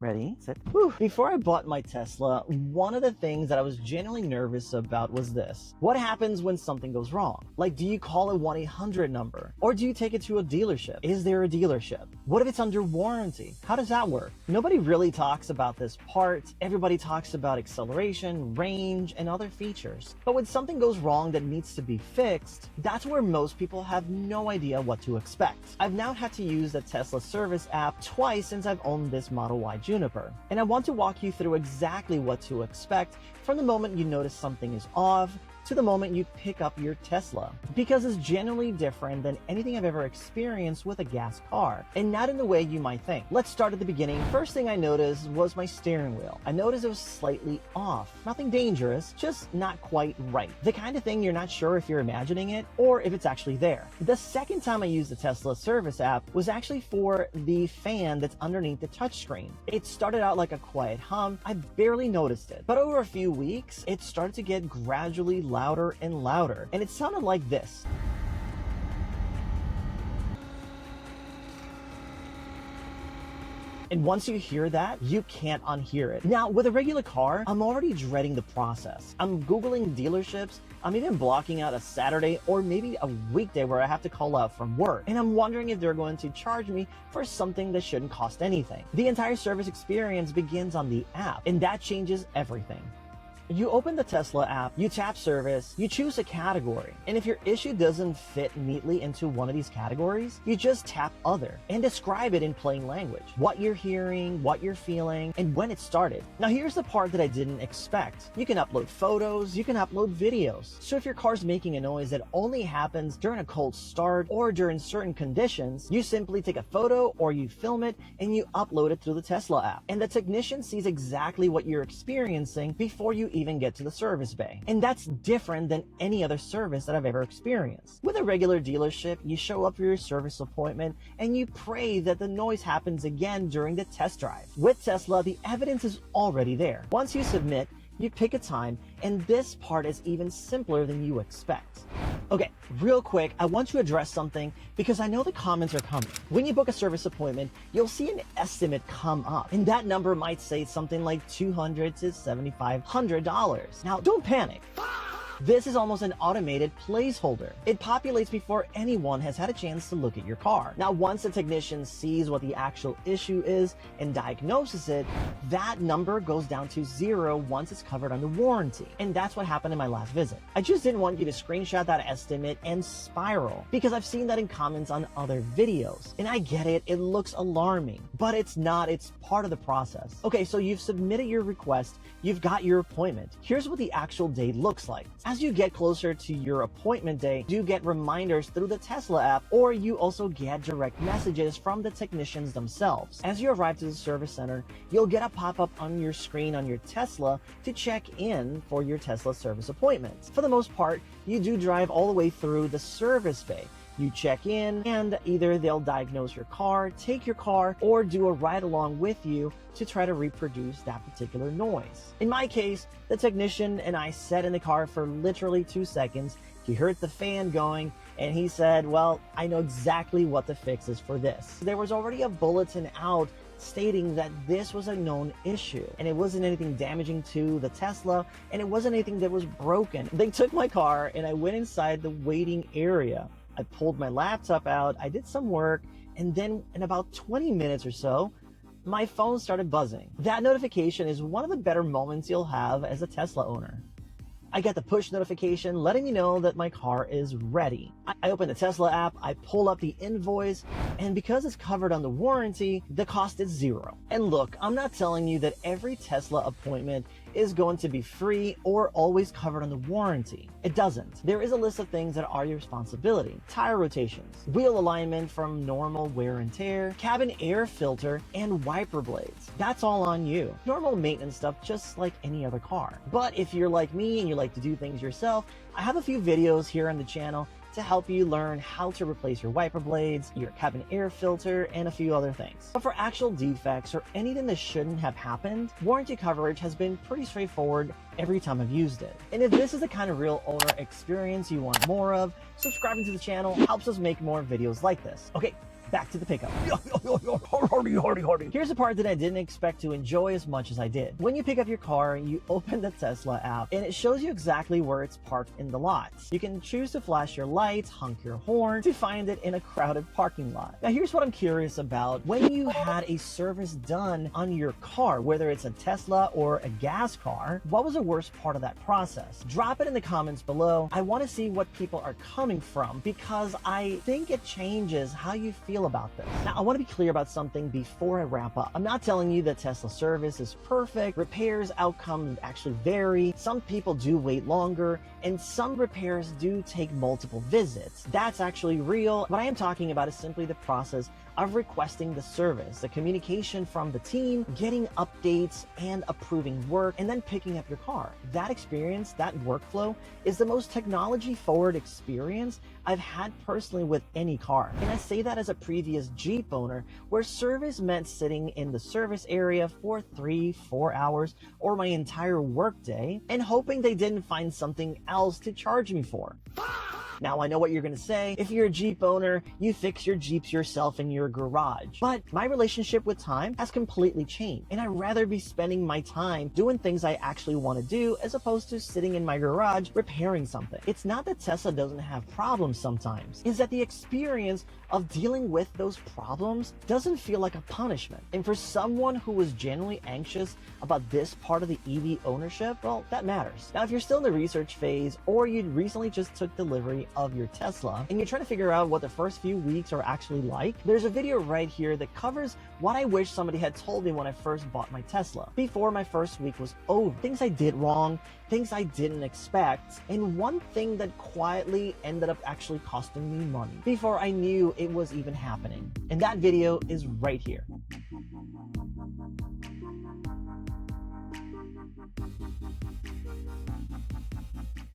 Ready, set, whew. Before I bought my Tesla, one of the things that I was genuinely nervous about was this. What happens when something goes wrong? Like, do you call a 1-800 number? Or do you take it to a dealership? Is there a dealership? What if it's under warranty? How does that work? Nobody really talks about this part. Everybody talks about acceleration, range, and other features. But when something goes wrong that needs to be fixed, that's where most people have no idea what to expect. I've now had to use the Tesla service app twice since I've owned this Model Y Juniper. And I want to walk you through exactly what to expect from the moment you notice something is off to the moment you pick up your Tesla, because it's generally different than anything I've ever experienced with a gas car, and not in the way you might think. Let's start at the beginning. First thing I noticed was my steering wheel. I noticed it was slightly off. Nothing dangerous, just not quite right. The kind of thing you're not sure if you're imagining it or if it's actually there. The second time I used the Tesla service app was actually for the fan that's underneath the touchscreen. It started out like a quiet hum. I barely noticed it, but over a few weeks, it started to get gradually louder and louder, and it sounded like this. And once you hear that, you can't unhear it. Now, with a regular car, I'm already dreading the process. I'm Googling dealerships. I'm even blocking out a Saturday or maybe a weekday where I have to call out from work. And I'm wondering if they're going to charge me for something that shouldn't cost anything. The entire service experience begins on the app, and that changes everything. You open the Tesla app, you tap service, you choose a category, and if your issue doesn't fit neatly into one of these categories, you just tap other and describe it in plain language. What you're hearing, what you're feeling, and when it started. Now here's the part that I didn't expect. You can upload photos, you can upload videos. So if your car's making a noise that only happens during a cold start or during certain conditions, you simply take a photo or you film it and you upload it to the Tesla app. And the technician sees exactly what you're experiencing before you even get to the service bay. And that's different than any other service that I've ever experienced. With a regular dealership, you show up for your service appointment and you pray that the noise happens again during the test drive. With Tesla, the evidence is already there. Once you submit, you pick a time, and this part is even simpler than you expect. Okay, real quick, I want to address something because I know the comments are coming. When you book a service appointment, you'll see an estimate come up, and that number might say something like $200 to $7,500. Now, don't panic. This is almost an automated placeholder. It populates before anyone has had a chance to look at your car. Now, once the technician sees what the actual issue is and diagnoses it, that number goes down to 0 once it's covered under warranty. And that's what happened in my last visit. I just didn't want you to screenshot that estimate and spiral, because I've seen that in comments on other videos. And I get it, it looks alarming, but it's not, it's part of the process. Okay, so you've submitted your request, you've got your appointment. Here's what the actual day looks like. As you get closer to your appointment day, you get reminders through the Tesla app, or you also get direct messages from the technicians themselves. As you arrive to the service center, you'll get a pop-up on your screen on your Tesla to check in for your Tesla service appointments. For the most part, you do drive all the way through the service bay. You check in, and either they'll diagnose your car, take your car, or do a ride along with you to try to reproduce that particular noise. In my case, the technician and I sat in the car for literally 2 seconds. He heard the fan going, and he said, well, I know exactly what the fix is for this. There was already a bulletin out stating that this was a known issue, and it wasn't anything damaging to the Tesla, and it wasn't anything that was broken. They took my car, and I went inside the waiting area. I pulled my laptop out, I did some work, and then in about 20 minutes or so, my phone started buzzing. That notification is one of the better moments you'll have as a Tesla owner. I get the push notification letting me know that my car is ready. I open the Tesla app, I pull up the invoice, and because it's covered under warranty, the cost is 0. And look, I'm not telling you that every Tesla appointment is going to be free or always covered under warranty. It doesn't. There is a list of things that are your responsibility. Tire rotations, wheel alignment from normal wear and tear, cabin air filter, and wiper blades. That's all on you. Normal maintenance stuff just like any other car. But if you're like me and you like to do things yourself, I have a few videos here on the channel to help you learn how to replace your wiper blades, your cabin air filter, and a few other things. But for actual defects or anything that shouldn't have happened, warranty coverage has been pretty straightforward every time I've used it. And if this is the kind of real owner experience you want more of, subscribing to the channel helps us make more videos like this. Okay, back to the pickup. Here's the part that I didn't expect to enjoy as much as I did. When you pick up your car, you open the Tesla app and it shows you exactly where it's parked in the lot. You can choose to flash your lights, honk your horn to find it in a crowded parking lot. Now here's what I'm curious about. When you had a service done on your car, whether it's a Tesla or a gas car, what was the worst part of that process? Drop it in the comments below. I want to see what people are coming from because I think it changes how you feel about this. Now I want to be clear about something before I wrap up. I'm not telling you that Tesla service is perfect. Repairs outcomes actually vary. Some people do wait longer and some repairs do take multiple visits. That's actually real. What I am talking about is simply the process of requesting the service, the communication from the team, getting updates and approving work, and then picking up your car. That experience, that workflow, is the most technology-forward experience I've had personally with any car. And I say that as a previous Jeep owner, where service meant sitting in the service area for 3-4 hours or my entire workday and hoping they didn't find something else to charge me for. Now, I know what you're going to say. If you're a Jeep owner, you fix your Jeeps yourself in your garage. But my relationship with time has completely changed, and I'd rather be spending my time doing things I actually want to do as opposed to sitting in my garage repairing something. It's not that Tesla doesn't have problems sometimes. It's that the experience of dealing with those problems doesn't feel like a punishment. And for someone who was genuinely anxious about this part of the EV ownership, well, that matters. Now, if you're still in the research phase or you recently just took delivery of your Tesla and you're trying to figure out what the first few weeks are actually like, there's a video right here that covers what I wish somebody had told me when I first bought my Tesla before my first week was over. Things I did wrong, things I didn't expect, and one thing that quietly ended up actually costing me money before I knew it was even happening. And that video is right here.